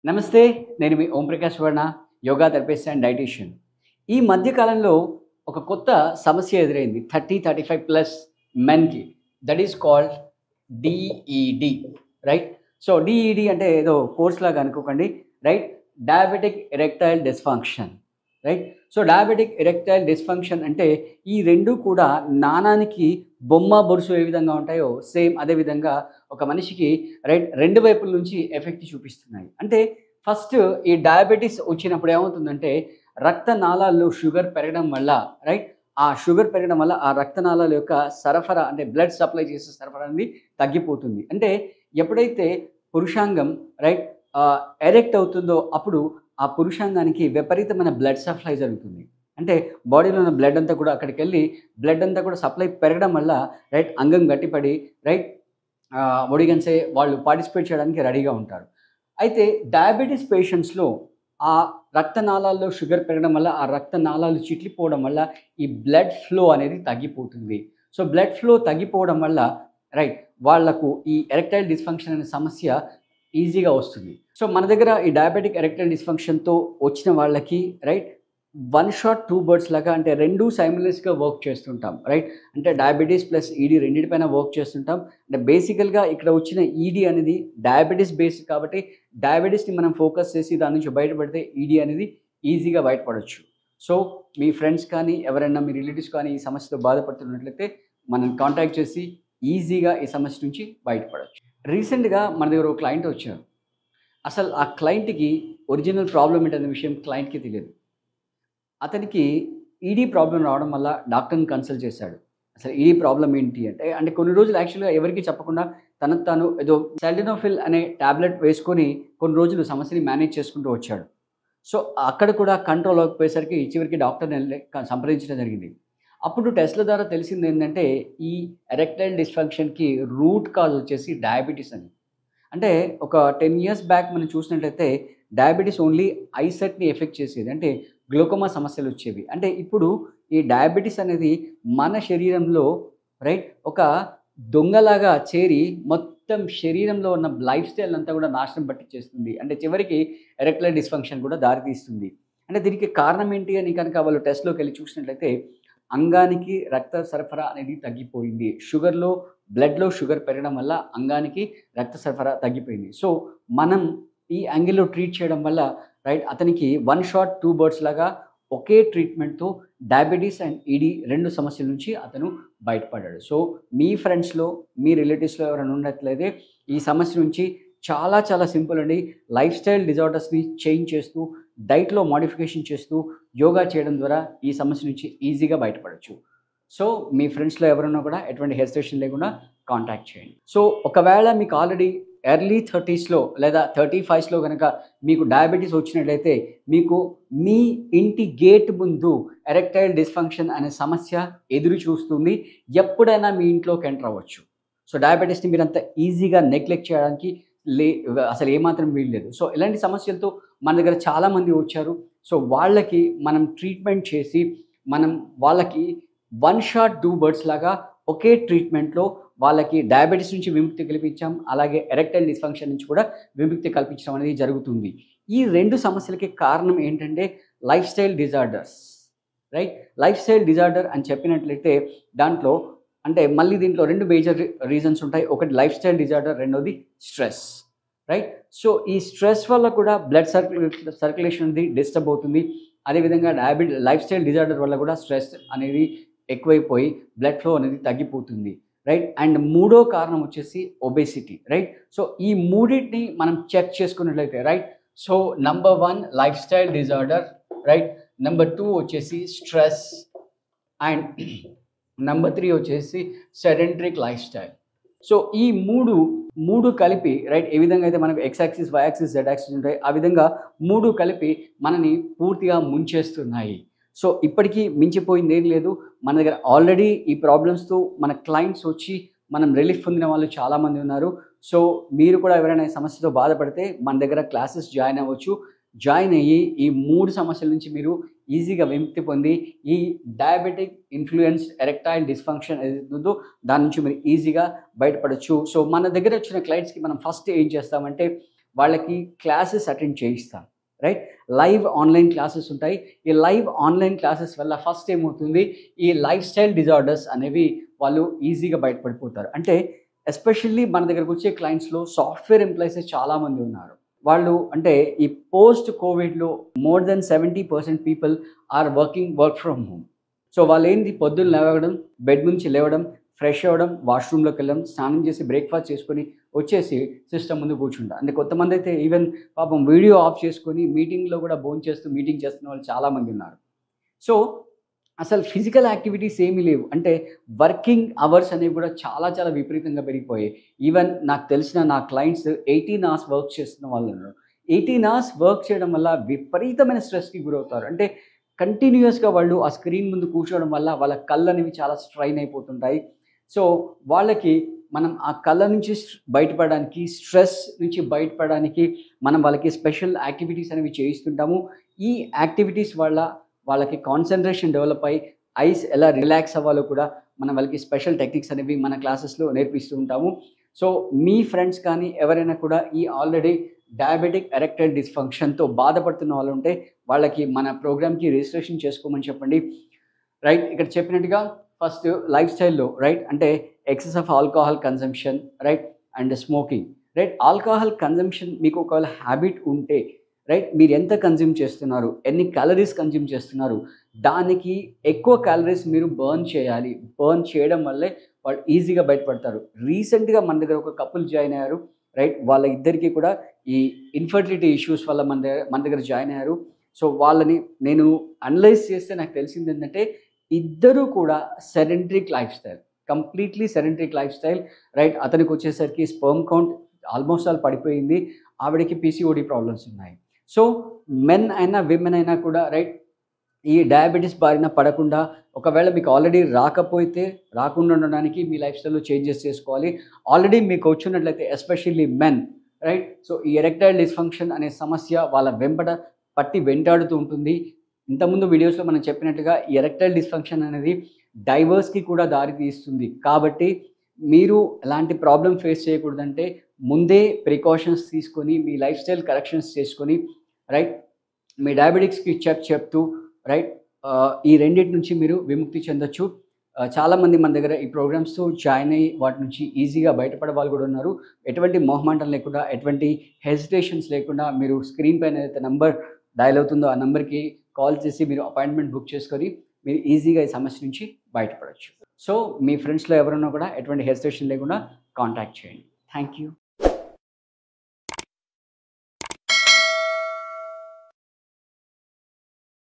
నమస్తే. నేను మీ Omprakash Varma, yoga therapist and dietician. ఈ మధ్య కాలంలో ఒక కొత్త సమస్య ఎదురైంది. 30, 35 ప్లస్ మెన్‌కి. That is called DED. Right? So, DED అంటే ఏదో కోర్స్‌లాగా అనుకోకండి. Right? Diabetic erectile dysfunction. Right? So, diabetic erectile dysfunction అంటే ఈ 2 కూడా నాణానికి బొమ్మ, బొరుసు ఏ విధంగా ఉంటాయో సేమ్ అదే విధంగా ఒక మనిషికి రైట్ 2 వైపుల నుంచి ఎఫెక్ట్ చూపిస్తున్నాయి. అంటే ఫస్ట్ ఈ డయాబెటిస్ వచ్చినప్పుడు ఏమవుతుందంటే రక్తనాళాల్లో షుగర్ పెరగడం వల్ల రైట్ ఆ షుగర్ పెరగడం వల్ల ఆ రక్తనాళాల యొక్క సరఫరా అంటే బ్లడ్ సప్లై చేసే సరఫరా అనేది తగ్గిపోతుంది. అంటే ఎప్పుడైతే పురుషాంగం రైట్ ఎరెక్ట్ అవుతుందో అప్పుడు ఆ పురుషాంగానికి విపరీతమైన బ్లడ్ సప్లై జరుగుతుంది. అంటే బాడీలో ఉన్న బ్లడ్ అంతా కూడా అక్కడికెళ్ళి బ్లడ్ అంతా కూడా సప్లై పెరగడం వల్ల రైట్ అంగం గట్టిపడి right what you can say వాళ్ళు పార్టిసిపేట్ చేయడానికి రెడీగా ఉంటారు. అయితే డయాబెటిస్ పేషెంట్స్‌లో ఆ రక్తనాళాల్లో షుగర్ పెరగడం వల్ల, ఆ రక్తనాళాలు చిట్లిపోవడం వల్ల ఈ బ్లడ్ ఫ్లో అనేది తగ్గిపోతుంది. సో, బ్లడ్ ఫ్లో తగ్గిపోవడం వల్ల రైట్ వాళ్ళకు ఈ ఎరెక్టైల్ డిస్‌ఫంక్షన్ అనే సమస్య ఈజీగా వస్తుంది. సో, మన దగ్గర ఈ డయాబెటిక్ ఎరెక్టైల్ డిస్‌ఫంక్షన్‌తో వచ్చిన వాళ్ళకి right one shot two birds లాగా అంటే 2 సైమల్టేనియస్‌గా వర్క్ చేస్తుంటాం. రైట్? అంటే డయాబెటిస్ ప్లస్ ఈడీ రెండిటిపైన వర్క్ చేస్తుంటాం. అంటే బేసికల్‌గా ఇక్కడ వచ్చిన ఈడీ అనేది డయాబెటిస్ బేస్డ్ కాబట్టి డయాబెటిస్‌ని మనం ఫోకస్ చేసి దాని నుంచి బయటపడితే ఈడీ అనేది ఈజీగా బయటపడొచ్చు. సో, మీ ఫ్రెండ్స్ కానీ, ఎవరైనా మీ రిలేటివ్స్ కానీ ఈ సమస్యతో బాధపడుతున్నట్లయితే మనల్ని కాంటాక్ట్ చేసి ఈజీగా ఈ సమస్య నుంచి బయటపడొచ్చు. రీసెంట్‌గా మన దగ్గర ఒక క్లయింట్ వచ్చారు. అసలు ఆ క్లయింట్‌కి ఒరిజినల్ ప్రాబ్లమ్ ఏంటనే విషయం క్లయింట్‌కి తెలీదు. అతనికి ఈడీ ప్రాబ్లమ్ రావడం వల్ల డాక్టర్‌ని కన్సల్ట్ చేశాడు. అసలు ఈడీ ప్రాబ్లమ్ ఏంటి అంటే కొన్ని రోజులు యాక్చువల్‌గా ఎవరికీ చెప్పకుండా తనకు తాను ఏదో సెల్డనోఫిల్ అనే టాబ్లెట్ వేసుకొని కొన్ని రోజులు సమస్యని మేనేజ్ చేసుకుంటూ వచ్చాడు. సో, అక్కడ కూడా కంట్రోల్ అవ్వకపోయేసరికి చివరికి డాక్టర్‌ని సంప్రదించడం జరిగింది. అప్పుడు టెస్ట్‌ల ద్వారా తెలిసిందేంటంటే ఈ ఎరెక్టైల్ డిస్‌ఫంక్షన్‌కి రూట్ కాజ్ వచ్చేసి డయాబెటిస్ అని. అంటే ఒక 10 ఇయర్స్ బ్యాక్ మనం చూసినట్లయితే డయాబెటిస్ ఓన్లీ ఐసెట్‌ని ఎఫెక్ట్ చేసేది. అంటే గ్లూకోమా సమస్యలొచ్చేవి. అంటే ఇప్పుడు ఈ డయాబెటిస్ అనేది మన శరీరంలో రైట్ ఒక దొంగలాగా చేరి మొత్తం శరీరంలో ఉన్న లైఫ్ స్టైల్ అంతా కూడా నాశనం పట్టిచ్చేస్తుంది. అంటే చివరికి ఎరెక్టైల్ డిస్‌ఫంక్షన్ కూడా దారితీస్తుంది. అంటే దీనికి కారణం ఏంటి అని కనుక వాళ్ళు టెస్ట్‌లోకెళ్ళి చూసినట్లయితే అంగానికి రక్త సరఫరా అనేది తగ్గిపోయింది. బ్లడ్‌లో షుగర్ పెరగడం వల్ల అంగానికి రక్త సరఫరా తగ్గిపోయింది. సో, మనం ఈ యాంగిల్‌లో ట్రీట్ చేయడం వల్ల రైట్ అతనికి వన్ షాట్ టూ బర్డ్స్ లాగా ఒకే ట్రీట్మెంట్‌తో డయాబెటిస్ అండ్ ఈడీ 2 సమస్యల నుంచి అతను బయటపడ్డాడు. సో, మీ ఫ్రెండ్స్‌లో, మీ రిలేటివ్స్‌లో ఎవరైనా ఉన్నట్లయితే ఈ సమస్య నుంచి చాలా చాలా సింపుల్ అండి. లైఫ్ స్టైల్ డిజార్డర్స్‌ని చేంజ్ చేస్తూ, డైట్‌లో మోడిఫికేషన్ చేస్తూ, యోగా చేయడం ద్వారా ఈ సమస్య నుంచి ఈజీగా బయటపడొచ్చు. సో, మీ ఫ్రెండ్స్‌లో ఎవరున్నా కూడా ఎటువంటి హెసిటేషన్ లేకుండా కాంటాక్ట్ చేయండి. సో, ఒకవేళ మీకు ఆల్రెడీ ఎర్లీ 30స్‌లో లేదా 35స్‌లో గనక మీకు డయాబెటిస్ వచ్చినట్లయితే, మీకు మీ ఇంటి గేట్ ముందు ఎరెక్టైల్ డిస్‌ఫంక్షన్ అనే సమస్య ఎదురు చూస్తుంది. ఎప్పుడైనా మీ ఇంట్లోకి ఎంటర్ అవ్వచ్చు. సో, డయాబెటిస్‌ని మీరంత ఈజీగా నెగ్లెక్ట్ చేయడానికి లే అసలు ఏమాత్రం వీల్లేదు. సో, ఇలాంటి సమస్యలతో మన దగ్గర చాలామంది వచ్చారు. సో, వాళ్ళకి మనం ట్రీట్మెంట్ చేసి, మనం వాళ్ళకి వన్ షాట్ టూ బర్డ్స్ లాగా ఒకే ట్రీట్మెంట్‌లో వాళ్ళకి డయాబెటిస్ నుంచి విముక్తి కల్పించాం. అలాగే ఎరెక్టైల్ డిస్‌ఫంక్షన్ నుంచి కూడా విముక్తి కల్పించడం అనేది జరుగుతుంది. ఈ 2 సమస్యలకి కారణం ఏంటంటే life style disorders. Right? Life style disorder అని చెప్పినట్లయితే దాంట్లో అంటే మళ్ళీ దీంట్లో 2 మేజర్ రీజన్స్ ఉంటాయి. ఒకటి లైఫ్ స్టైల్ డిజార్డర్, రెండోది స్ట్రెస్. రైట్? సో, ఈ స్ట్రెస్ వల్ల కూడా బ్లడ్ సర్క్యులేషన్ అనేది డిస్టర్బ్ అవుతుంది. అదేవిధంగా లైఫ్ స్టైల్ డిజార్డర్ వల్ల కూడా స్ట్రెస్ అనేది ఎక్కువైపోయి బ్లడ్ ఫ్లో అనేది తగ్గిపోతుంది. రైట్? అండ్ మూడో కారణం వచ్చేసి ఒబేసిటీ. రైట్? సో, ఈ మూడిటిని మనం చెక్ చేసుకున్నట్లయితే right? So, number 1 life style disorder right? Number 2 వచ్చేసి స్ట్రెస్ అండ్ నంబర్ 3 వచ్చేసి సెడెంటరిక్ లైఫ్ స్టైల్. సో, ఈ 3 కలిపి రైట్ ఏ విధంగా అయితే మనకు X axis, Y axis, Z axis ఉంటాయి. ఆ విధంగా 3 కలిపి మనని పూర్తిగా ముంచేస్తున్నాయి. సో, ఇప్పటికి మించిపోయిందేం లేదు. మన దగ్గర ఆల్రెడీ ఈ ప్రాబ్లమ్స్‌తో మన క్లయింట్స్ వచ్చి మనం రిలీఫ్ పొందిన వాళ్ళు చాలామంది ఉన్నారు. సో, మీరు కూడా ఎవరైనా ఈ సమస్యతో బాధపడితే మన దగ్గర క్లాసెస్ జాయిన్ అవ్వచ్చు. జాయిన్ అయ్యి ఈ 3 సమస్యల నుంచి మీరు ఈజీగా విముక్తి పొంది ఈ డయాబెటిక్ ఇన్‌ఫ్లూయెన్స్డ్ ఎరెక్టైల్ డిస్‌ఫంక్షన్ ఏదైతే ఉందో దాని నుంచి మీరు ఈజీగా బయటపడొచ్చు. సో, మన దగ్గర వచ్చిన క్లయింట్స్‌కి మనం ఫస్ట్ ఏం చేస్తామంటే వాళ్ళకి క్లాసెస్ అటెండ్ చేయిస్తాను, రైట్? లైవ్ ఆన్లైన్ క్లాసెస్ ఉంటాయి. ఈ లైవ్ ఆన్లైన్ క్లాసెస్ వల్ల ఫస్ట్ ఏమవుతుంది, ఈ లైఫ్ స్టైల్ డిజార్డర్స్ అనేవి వాళ్ళు ఈజీగా బయటపడిపోతారు. అంటే ఎస్పెషల్లీ మన దగ్గరకు వచ్చే క్లయింట్స్లో సాఫ్ట్వేర్ ఎంప్లాయీసే చాలామంది ఉన్నారు. వాళ్ళు అంటే ఈ పోస్ట్ కోవిడ్లో more than 70% people are work from home. So వాళ్ళేంది, పొద్దున్న లేవడం, బెడ్ నుంచి లేవడం, ఫ్రెష్ అవ్వడం, వాష్రూమ్లోకి వెళ్ళడం, స్నానం చేసి బ్రేక్ఫాస్ట్ చేసుకొని వచ్చేసి సిస్టమ్ ముందు కూర్చుంటారు. అంటే కొంతమంది అయితే ఈవెన్ పాపం వీడియో ఆఫ్ చేసుకొని మీటింగ్లో కూడా భోంచేస్తూ మీటింగ్ చేస్తున్న వాళ్ళు చాలామంది ఉన్నారు. సో అసలు ఫిజికల్ యాక్టివిటీస్ ఏమీ లేవు. అంటే వర్కింగ్ అవర్స్ అనేవి కూడా చాలా చాలా విపరీతంగా పెరిగిపోయాయి. ఈవెన్ నాకు తెలిసిన నా క్లయింట్స్ 18 అవర్స్ వర్క్ చేస్తున్న వాళ్ళు ఉన్నారు. 18 అవర్స్ వర్క్ చేయడం వల్ల విపరీతమైన స్ట్రెస్‌కి గురవుతారు. అంటే కంటిన్యూయస్‌గా వాళ్ళు ఆ స్క్రీన్ ముందు కూర్చోవడం వల్ల వాళ్ళ కళ్ళనేవి చాలా స్ట్రెయిన్ అయిపోతుంటాయి. సో వాళ్ళకి మనం ఆ కళ్ళ నుంచి బయటపడడానికి, స్ట్రెస్ నుంచి బయటపడడానికి మనం వాళ్ళకి స్పెషల్ యాక్టివిటీస్ అనేవి చేయిస్తుంటాము. ఈ యాక్టివిటీస్ వల్ల వాళ్ళకి కాన్సంట్రేషన్ డెవలప్ అయ్యి ఐస్ ఎలా రిలాక్స్ అవ్వాలో కూడా మనం వాళ్ళకి స్పెషల్ టెక్నిక్స్ అనేవి మన క్లాసెస్‌లో నేర్పిస్తూ ఉంటాము. సో మీ ఫ్రెండ్స్ కానీ ఎవరైనా కూడా ఈ ఆల్రెడీ డయాబెటిక్ ఎరెక్టైల్ డిస్‌ఫంక్షన్‌తో బాధపడుతున్న వాళ్ళు ఉంటే వాళ్ళకి మన ప్రోగ్రామ్‌కి రిజిస్ట్రేషన్ చేసుకోమని చెప్పండి. రైట్? ఇక్కడ చెప్పినట్టుగా ఫస్ట్ లైఫ్ స్టైల్‌లో రైట్ అంటే excess of alcohol consumption, right? And smoking, right? Alcohol consumption మీకు ఒకవేళ హ్యాబిట్ ఉంటే, రైట్, మీరు ఎంత కన్జ్యూమ్ చేస్తున్నారు, ఎన్ని క్యాలరీస్ కన్జ్యూమ్ చేస్తున్నారు, దానికి ఎక్కువ క్యాలరీస్ మీరు బర్న్ చేయాలి. బర్న్ చేయడం వల్లే వాళ్ళు ఈజీగా బయటపడతారు. రీసెంట్‌గా మన దగ్గర ఒక కపుల్ జాయిన్ అయ్యారు, రైట్? వాళ్ళ ఇద్దరికీ కూడా ఈ ఇన్ఫర్టిలిటీ ఇష్యూస్ వల్ల మన దగ్గర జాయిన్ అయ్యారు. సో వాళ్ళని నేను అనలైజ్ చేస్తే నాకు తెలిసిందేంటంటే ఇద్దరూ కూడా sedentary lifestyle, completely sedentary lifestyle, right? అతనికొచ్చేసరికి స్పెర్మ్ కౌంట్ ఆల్మోస్ట్ ఆల్ పడిపోయింది. ఆవిడకి పీసీఓడీ ప్రాబ్లమ్స్ ఉన్నాయి. సో మెన్ అయినా, విమెన్ అయినా కూడా రైట్ ఈ డయాబెటిస్ బారిన పడకుండా, ఒకవేళ మీకు ఆల్రెడీ రాకపోతే రాకుండా ఉండడానికి మీ లైఫ్ స్టైల్‌లో చేంజెస్ చేసుకోవాలి. ఆల్రెడీ మీకు వచ్చున్నట్లయితే ఎస్పెషల్లీ మెన్, రైట్? సో ఈ ఎరెక్టైల్ డిస్‌ఫంక్షన్ అనే సమస్య వాళ్ళ వెంబడ పట్టి వెంటాడుతూ ఉంటుంది. ఇంతకుముందు వీడియోస్‌లో మనం చెప్పినట్టుగా ఈ ఎరెక్టైల్ డిస్‌ఫంక్షన్ అనేది డైవర్స్‌కి కూడా దారి తీస్తుంది. కాబట్టి మీరు ఎలాంటి ప్రాబ్లమ్ ఫేస్ చేయకూడదంటే ముందే ప్రికాషన్స్ తీసుకొని మీ లైఫ్ స్టైల్ కరెక్షన్స్ చేసుకొని, రైట్, మీ డయాబెటిక్స్‌కి చెప్తూ, రైట్, ఈ రెండిటి నుంచి మీరు విముక్తి చెందొచ్చు. చాలామంది మన దగ్గర ఈ ప్రోగ్రామ్స్‌తో జాయిన్ అయ్యి వాటి నుంచి ఈజీగా బయటపడే వాళ్ళు కూడా ఉన్నారు. ఎటువంటి మొహమాటం లేకుండా, ఎటువంటి హెసిటేషన్స్ లేకుండా మీరు స్క్రీన్ పైన ఏదైతే నంబర్ డయల్ అవుతుందో ఆ నంబర్‌కి కాల్ చేసి మీరు అపాయింట్మెంట్ బుక్ చేసుకొని మీరు ఈజీగా ఈ సమస్య నుంచి బయటపడొచ్చు. సో మీ ఫ్రెండ్స్‌లో ఎవరున్నా కూడా ఎటువంటి హెసిటేషన్ లేకుండా కాంటాక్ట్ చేయండి. Thank you.